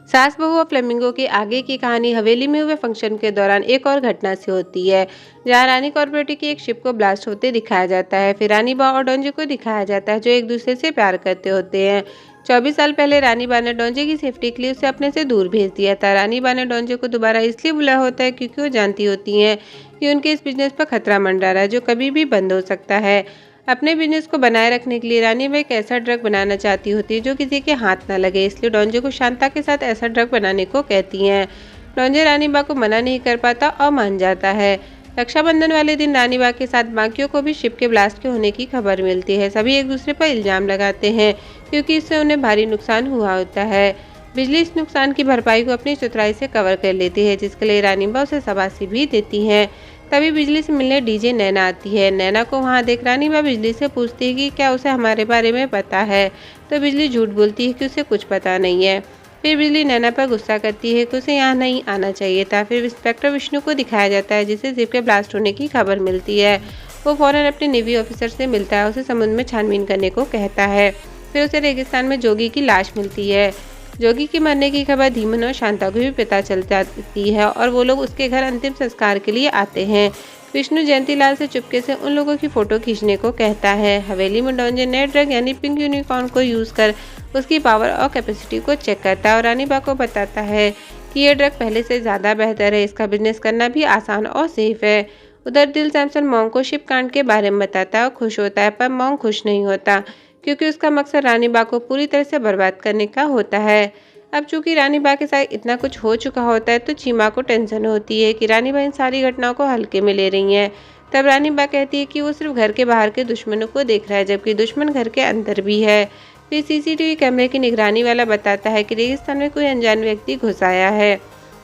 सास बहू और फ्लेमिंगो की आगे की कहानी हवेली में हुए फंक्शन के दौरान एक और घटना से होती है, जहां रानी कॉर्पोरेटी की एक शिप को ब्लास्ट होते दिखाया जाता है। फिर रानी बा और डोंजे को दिखाया जाता है, जो एक दूसरे से प्यार करते होते हैं। 24 साल पहले रानी बा ने डोंजे की सेफ्टी के लिए उसे अपने से दूर भेज दिया था। रानी बा ने डोंजे को दोबारा इसलिए बुलाया होता है क्योंकि वो जानती होती हैं कि उनके इस बिजनेस पर खतरा मंडरा रहा है, जो कभी भी बंद हो सकता है। अपने बिजनेस को बनाए रखने के लिए रानी बा एक ऐसा ड्रग बनाना चाहती होती है जो किसी के हाथ ना लगे, इसलिए डोंजे को शांता के साथ ऐसा ड्रग बनाने को कहती हैं। डोंजे रानी बा को मना नहीं कर पाता और मान जाता है। रक्षाबंधन वाले दिन रानी बा के साथ बाकियों को भी शिप के ब्लास्ट के होने की खबर मिलती है। सभी एक दूसरे पर इल्जाम लगाते हैं क्योंकि इससे उन्हें भारी नुकसान हुआ होता है। बिजली इस नुकसान की भरपाई को अपनी चतुराई से कवर कर लेती है, जिसके लिए रानी बा उसे शाबाशी भी देती हैं। तभी बिजली से मिलने डीजे नैना आती है। नैना को वहां देख रानी बा बिजली से पूछती है कि क्या उसे हमारे बारे में पता है, तो बिजली झूठ बोलती है कि उसे कुछ पता नहीं है। फिर बिजली नैना पर गुस्सा करती है कि उसे यहाँ नहीं आना चाहिए था। फिर इंस्पेक्टर विष्णु को दिखाया जाता है, जिसे शिप के ब्लास्ट होने की खबर मिलती है। वो फौरन अपने नेवी ऑफिसर से मिलता है, उसे समुद्र में छानबीन करने को कहता है। फिर उसे रेगिस्तान में जोगी की लाश मिलती है। जोगी के मरने की खबर धीमन और शांता को भी पता चल जाती है और वो लोग उसके घर अंतिम संस्कार के लिए आते हैं। विष्णु जयंतीलाल से चुपके से उन लोगों की फोटो खींचने को कहता है। हवेली में डोंजे नए ड्रग यानी पिंक यूनिकॉर्न को यूज कर उसकी पावर और कैपेसिटी को चेक करता है और रानी बा को बताता है कि यह ड्रग पहले से ज़्यादा बेहतर है, इसका बिजनेस करना भी आसान और सेफ है। उधर दिल सैमसन मॉन्ग को शिप कांड के बारे में बताता है और खुश होता है, पर मॉन्ग खुश नहीं होता क्योंकि उसका मकसद रानी बा को पूरी तरह से बर्बाद करने का होता है। अब चूंकि रानी बा के साथ इतना कुछ हो चुका होता है, तो चीमा को टेंशन होती है कि रानी बा इन सारी घटनाओं को हल्के में ले रही हैं। तब रानी बा कहती है कि वो सिर्फ घर के बाहर के दुश्मनों को देख रहा है, जबकि दुश्मन घर के अंदर भी है। फिर सीसीटीवी कैमरे की निगरानी वाला बताता है कि रेगिस्तान में कोई अनजान व्यक्ति घुस आया है।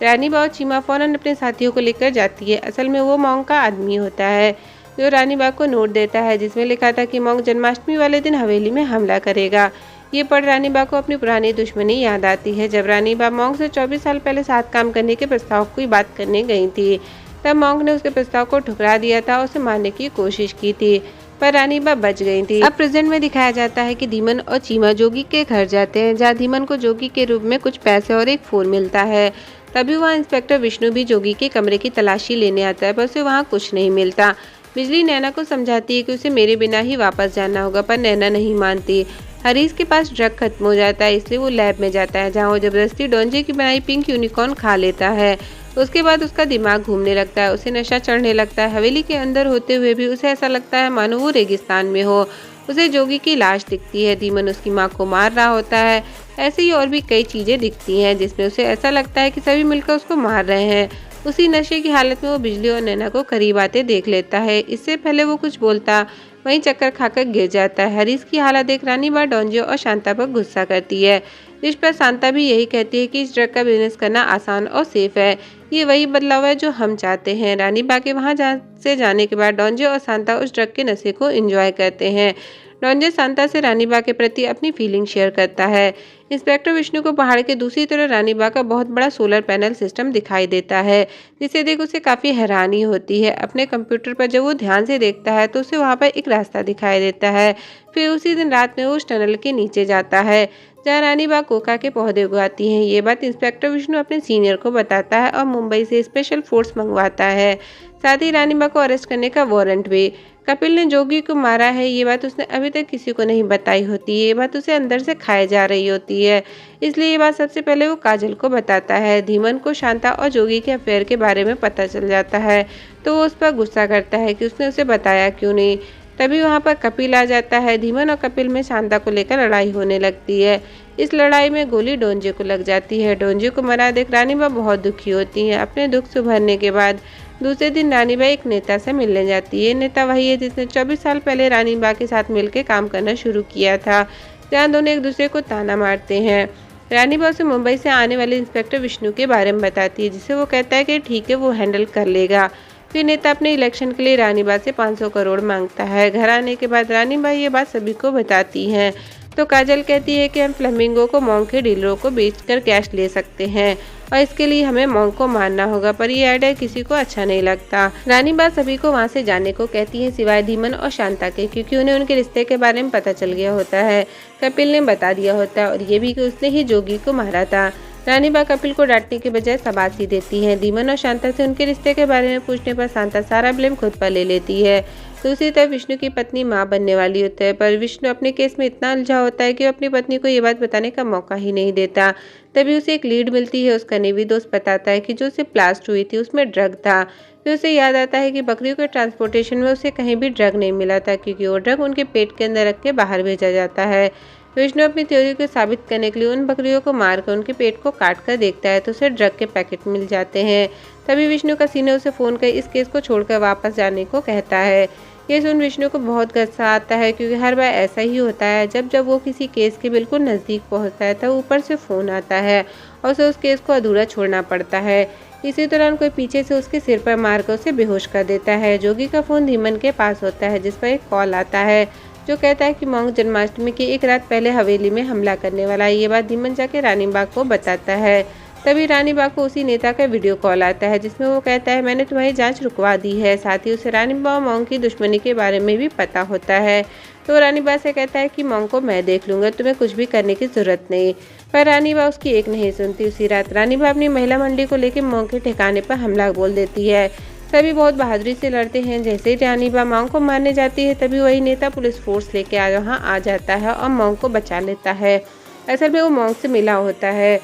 रानी बा और चीमा फौरन अपने साथियों को लेकर जाती है। असल में वो मॉन्ग का आदमी होता है, जो रानी बा को नोट देता है जिसमें लिखा था कि मॉन्ग जन्माष्टमी वाले दिन हवेली में हमला करेगा। ये पढ़ रानी बा को अपनी पुरानी दुश्मनी याद आती है। जब रानी बा मॉन्ग से 24 साल पहले साथ काम करने के प्रस्ताव की बात करने गई थी, तब मॉन्ग ने उसके प्रस्ताव को ठुकरा दिया था और उसे मारने की कोशिश की थी, पर रानी बा बच गई थी। अब प्रेजेंट में दिखाया जाता है कि धीमन और चीमा जोगी के घर जाते हैं, जहाँ धीमन को जोगी के रूप में कुछ पैसे और एक फोन मिलता है। तभी वहाँ इंस्पेक्टर विष्णु भी जोगी के कमरे की तलाशी लेने आता है, पर उसे वहाँ कुछ नहीं मिलता। बिजली नैना को समझाती है कि उसे मेरे बिना ही वापस जाना होगा, पर नैना नहीं मानती। हरीश के पास ड्रग खत्म हो जाता है, इसलिए वो लैब में जाता है, जहाँ वो जबरदस्ती डोंजे की बनाई पिंक यूनिकॉर्न खा लेता है। उसके बाद उसका दिमाग घूमने लगता है, उसे नशा चढ़ने लगता है। हवेली के अंदर होते हुए भी उसे ऐसा लगता है मानो वो रेगिस्तान में हो। उसे जोगी की लाश दिखती है, धीमन उसकी माँ को मार रहा होता है। ऐसे ही और भी कई चीजें दिखती हैं जिसमें उसे ऐसा लगता है कि सभी मिलकर उसको मार रहे हैं। उसी नशे की हालत में वो बिजली और नैना को करीब आते देख लेता है। इससे पहले वो कुछ बोलता वहीं चक्कर खाकर गिर जाता है। हरीश की हालत देख रानी बा डोंजे और शांता पर गुस्सा करती है, जिस पर शांता भी यही कहती है कि इस ड्रग का बिजनेस करना आसान और सेफ है। ये वही बदलाव है जो हम चाहते हैं। रानी बा के वहाँ से जाने के बाद डोंजे और शांता उस ड्रग के नशे को एंजॉय करते हैं। डोंजे शांता से रानी बा के प्रति अपनी फीलिंग शेयर करता है। इंस्पेक्टर विष्णु को पहाड़ के दूसरी तरफ रानी बा का बहुत बड़ा सोलर पैनल सिस्टम दिखाई देता है, जिसे देख उसे काफ़ी हैरानी होती है। अपने कंप्यूटर पर जब वो ध्यान से देखता है तो उसे वहाँ पर एक रास्ता दिखाई देता है। फिर उसी दिन रात में वो उस टनल के नीचे जाता है, जहाँ रानी बा कोका के पौधे उगाती हैं। ये बात इंस्पेक्टर विष्णु अपने सीनियर को बताता है और मुंबई से स्पेशल फोर्स मंगवाता है, साथ ही रानी बा को अरेस्ट करने का वारंट भी। कपिल ने जोगी को मारा है, ये बात उसने अभी तक किसी को नहीं बताई होती। ये बात उसे अंदर से खाए जा रही होती है, इसलिए ये बात सबसे पहले वो काजल को बताता है। धीमन को शांता और जोगी के अफेयर के बारे में पता चल जाता है, तो वो उस पर गुस्सा करता है कि उसने उसे बताया क्यों नहीं। तभी वहाँ पर कपिल आ जाता है। धीमन और कपिल में शांता को लेकर लड़ाई होने लगती है। इस लड़ाई में गोली डोंजे को लग जाती है। डोंजे को मरा देख रानी बा बहुत दुखी होती है। अपने दुख से उभरने के बाद दूसरे दिन रानी बा एक नेता से मिलने जाती है। नेता वही है जिसने 24 साल पहले रानी बा के साथ मिलकर काम करना शुरू किया था, जहाँ दोनों एक दूसरे को ताना मारते हैं। रानी बा उसे मुंबई से आने वाले इंस्पेक्टर विष्णु के बारे में बताती है, जिसे वो कहता है कि ठीक है, वो हैंडल कर लेगा। फिर नेता अपने इलेक्शन के लिए रानी बा से 500 करोड़ मांगता है। घर आने के बाद रानी बा ये बात सभी को बताती हैं, तो काजल कहती है कि हम फ्लेमिंगो को मॉन्ग के डीलरों को बेचकर कैश ले सकते हैं और इसके लिए हमें मॉन्ग को मारना होगा, पर ये आइडिया किसी को अच्छा नहीं लगता। रानी बा सभी को वहाँ से जाने को कहती है, सिवाय धीमन और शांता के, क्योंकि उन्हें उनके रिश्ते के बारे में पता चल गया होता है। कपिल ने बता दिया होता है और ये भी कि उसने ही जोगी को मारा था। रानी बा कपिल को डांटने के बजाय शाबाशी देती हैं। धीमन और शांता से उनके रिश्ते के बारे में पूछने पर शांता सारा ब्लेम खुद पर ले लेती है। दूसरी तरफ विष्णु की पत्नी मां बनने वाली होती है, पर विष्णु अपने केस में इतना उलझा होता है कि वो अपनी पत्नी को ये बात बताने का मौका ही नहीं देता। तभी उसे एक लीड मिलती है। उसका नेवी दोस्त बताता है कि जो उसे ब्लास्ट हुई थी उसमें ड्रग था। फिर उसे याद आता है कि बकरियों के ट्रांसपोर्टेशन में उसे कहीं भी ड्रग नहीं मिला था, क्योंकि वो ड्रग उनके पेट के अंदर रख के बाहर भेजा जाता है। विष्णु अपनी थ्योरी को साबित करने के लिए उन बकरियों को मारकर उनके पेट को काट कर देखता है तो उसे ड्रग के पैकेट मिल जाते हैं। तभी विष्णु का सीनियर उसे फ़ोन कर इस केस को छोड़कर वापस जाने को कहता है। ये सुन विष्णु को बहुत गुस्सा आता है, क्योंकि हर बार ऐसा ही होता है। जब वो किसी केस के बिल्कुल नज़दीक पहुंचता है तब ऊपर से फ़ोन आता है और उसे उस केस को अधूरा छोड़ना पड़ता है। इसी दौरान कोई पीछे से उसके सिर पर मारकर उसे बेहोश कर देता है। जोगी का फ़ोन धीमन के पास होता है, जिस पर एक कॉल आता है जो कहता है कि मोंग जन्माष्टमी की एक रात पहले हवेली में हमला करने वाला है। ये बात धीमन जाके रानी बाग को बताता है। तभी रानी बाग को उसी नेता का वीडियो कॉल आता है, जिसमें वो कहता है मैंने तुम्हारी जांच रुकवा दी है। साथ ही उसे रानी बाग और मोंग की दुश्मनी के बारे में भी पता होता है। तो रानी बाग से कहता है कि मोंग को मैं देख लूंगा, तुम्हें कुछ भी करने की जरूरत नहीं। पर रानी बाग उसकी एक नहीं सुनती। उसी रात रानी बाग अपनी महिला मंडली को लेकर मोंग के ठिकाने पर हमला बोल देती है। सभी बहुत बहादुरी से लड़ते हैं। जैसे ही रानी बा मोंग को मारने जाती है तभी वही नेता पुलिस फोर्स लेके वहाँ आ जाता है और मोंग को बचा लेता है। असल में वो मोंग से मिला होता है।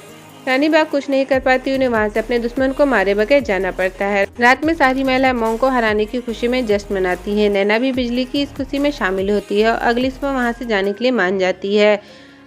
रानी बाग कुछ नहीं कर पाती, उन्हें वहाँ से अपने दुश्मन को मारे बगैर जाना पड़ता है। रात में सारी महिलाएं मोंग को हराने की खुशी में जश्न मनाती हैं। नैना भी बिजली की इस खुशी में शामिल होती है और अगली सुबह वहाँ से जाने के लिए मान जाती है।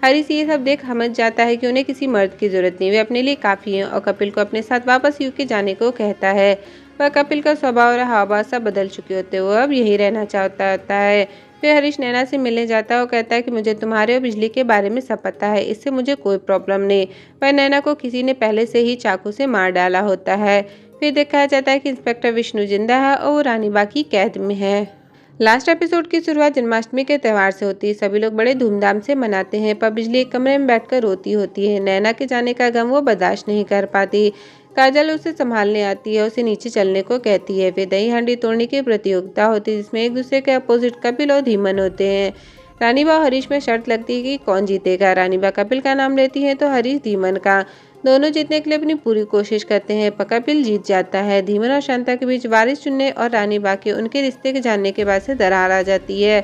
हरीश ये सब देख समझ जाता है कि उन्हें किसी मर्द की जरूरत नहीं, वे अपने लिए काफ़ी हैं और कपिल को अपने साथ वापस यूके जाने को कहता है। पर कपिल का स्वभाव और हाव सब बदल चुके होते हैं, वो अब यही रहना चाहता होता है। फिर हरीश नैना से मिलने जाता है और कहता है कि मुझे तुम्हारे और बिजली के बारे में सब पता है, इससे मुझे कोई प्रॉब्लम नहीं। पर नैना को किसी ने पहले से ही चाकू से मार डाला होता है। फिर दिखाया जाता है कि इंस्पेक्टर विष्णु जिंदा है और वो रानी बाग की कैद में है। लास्ट एपिसोड की शुरुआत जन्माष्टमी के त्यौहार से होती है। सभी लोग बड़े धूमधाम से मनाते हैं, पर बिजली एक कमरे में बैठकर रोती होती है। नैना के जाने का गम वो बर्दाश्त नहीं कर पाती। काजल उसे संभालने आती है, उसे नीचे चलने को कहती है। फिर दही हांडी तोड़ने की प्रतियोगिता होती है, जिसमें एक दूसरे के अपोजिट कपिल और धीमन होते हैं। रानी बा हरीश में शर्त लगती है कि कौन जीतेगा। रानी बा कपिल का नाम लेती है तो हरीश धीमन का। दोनों जीतने के लिए अपनी पूरी कोशिश करते हैं, पर कपिल जीत जाता है। धीमन और शांता के बीच वारिस चुनने और रानी बा के उनके रिश्ते के जानने के बाद से दरार आ जाती है।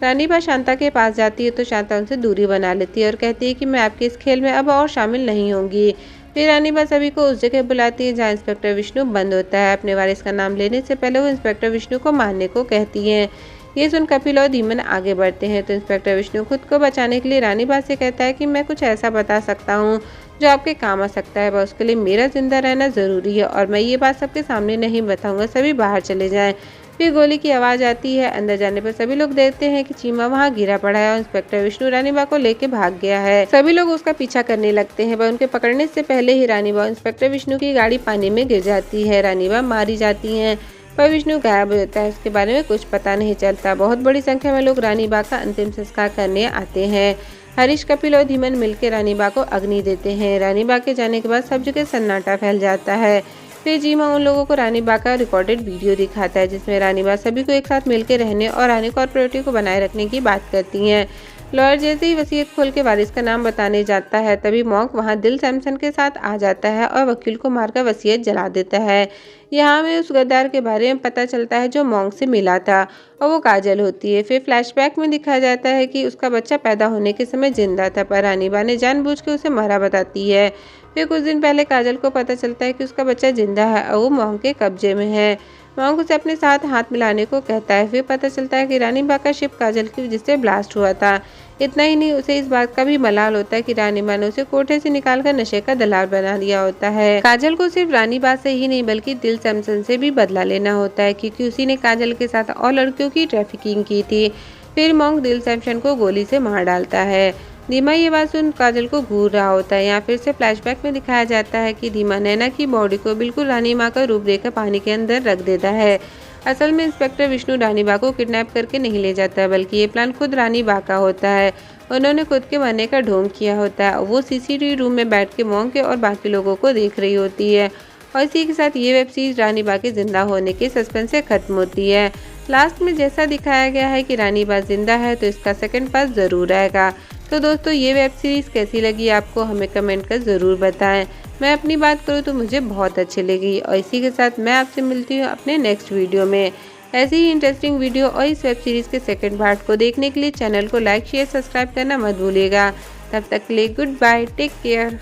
रानी बा शांता के पास जाती है तो शांता उनसे दूरी बना लेती है और कहती है कि मैं आपके इस खेल में अब और शामिल नहीं होंगी। फिर रानी बा सभी को उस जगह बुलाती है जहाँ इंस्पेक्टर विष्णु बंद होता है। अपने वारिस का नाम लेने से पहले वो इंस्पेक्टर विष्णु को मारने को कहती हैं। ये सुन कपिल और धीमन आगे बढ़ते हैं तो इंस्पेक्टर विष्णु खुद को बचाने के लिए रानी बा से कहता है कि मैं कुछ ऐसा बता सकता हूँ जो आपके काम आ सकता है, बस उसके लिए मेरा जिंदा रहना ज़रूरी है और मैं ये बात सबके सामने नहीं बताऊंगा, सभी बाहर चले जाएं। फिर गोली की आवाज़ आती है। अंदर जाने पर सभी लोग देखते हैं कि चीमा वहाँ गिरा पड़ा है और इंस्पेक्टर विष्णु रानी बा को लेके भाग गया है। सभी लोग उसका पीछा करने लगते हैं, पर उनके पकड़ने से पहले ही रानी बा इंस्पेक्टर विष्णु की गाड़ी पानी में गिर जाती है। रानी बा मारी जाती हैं, पर विष्णु गायब हो जाता है। उसके बारे में कुछ पता नहीं चलता। बहुत बड़ी संख्या में लोग रानी बा का अंतिम संस्कार करने आते हैं। हरीश, कपिल और धीमन मिलकर रानी बा को अग्नि देते हैं। रानी बा के जाने के बाद सब जगह सन्नाटा फैल जाता है। फिर जीमा उन लोगों को रानी बा का रिकॉर्डेड वीडियो दिखाता है, जिसमें रानी बा सभी को एक साथ मिलकर रहने और रानी कॉर्पोरेटिव को बनाए रखने की बात करती हैं। लॉयर जैसे ही वसीयत खोल के वारिस का नाम बताने जाता है, तभी मॉन्क वहां दिल सैमसन के साथ आ जाता है और वकील को मारकर वसीयत जला देता है। यहाँ में उस गद्दार के बारे में पता चलता है जो मॉन्क से मिला था, और वो काजल होती है। फिर फ्लैशबैक में दिखाया जाता है कि उसका बच्चा पैदा होने के समय जिंदा था, पर रानीबा ने जानबूझ के उसे मारा बताती है। फिर कुछ दिन पहले काजल को पता चलता है कि उसका बच्चा जिंदा है और वो मॉन्क के कब्जे में है। मॉन्क उसे अपने साथ हाथ मिलाने को कहता है। फिर पता चलता है कि रानीबा का शिप काजल की वजह से ब्लास्ट हुआ था। इतना ही नहीं, उसे इस बात का भी मलाल होता है कि रानीबा ने उसे कोठे से निकालकर नशे का दलाल बना दिया होता है। काजल को सिर्फ रानीबा से ही नहीं बल्कि दिल सैमसन से भी बदला लेना होता है, क्योंकि उसी ने काजल के साथ और लड़कियों की ट्रैफिकिंग की थी। फिर मॉन्क दिल सैमसन को गोली से मार डालता है। धीमा ये बात सुन काजल को घूर रहा होता है। यहाँ फिर से फ्लैशबैक में दिखाया जाता है कि धीमा नैना की बॉडी को बिल्कुल रानीबा का रूप देकर पानी के अंदर रख देता है। असल में इंस्पेक्टर विष्णु रानीबा को किडनैप करके नहीं ले जाता, बल्कि ये प्लान खुद रानीबा का होता है। उन्होंने खुद के मरने का ढोंग किया होता है। वो सीसीटीवी रूम में बैठ के मॉन्क के और बाकी लोगों को देख रही होती है। और इसी के साथ ये वेब सीरीज रानीबा के जिंदा होने के सस्पेंस से खत्म होती है। लास्ट में जैसा दिखाया गया है कि रानीबा जिंदा है, तो इसका सेकंड पार्ट जरूर आएगा। तो दोस्तों ये वेब सीरीज़ कैसी लगी आपको हमें कमेंट कर ज़रूर बताएं। मैं अपनी बात करूँ तो मुझे बहुत अच्छी लगी और इसी के साथ मैं आपसे मिलती हूँ अपने नेक्स्ट वीडियो में। ऐसी ही इंटरेस्टिंग वीडियो और इस वेब सीरीज़ के सेकंड पार्ट को देखने के लिए चैनल को लाइक शेयर सब्सक्राइब करना मत भूलिएगा। तब तक के लिए गुड बाय, टेक केयर।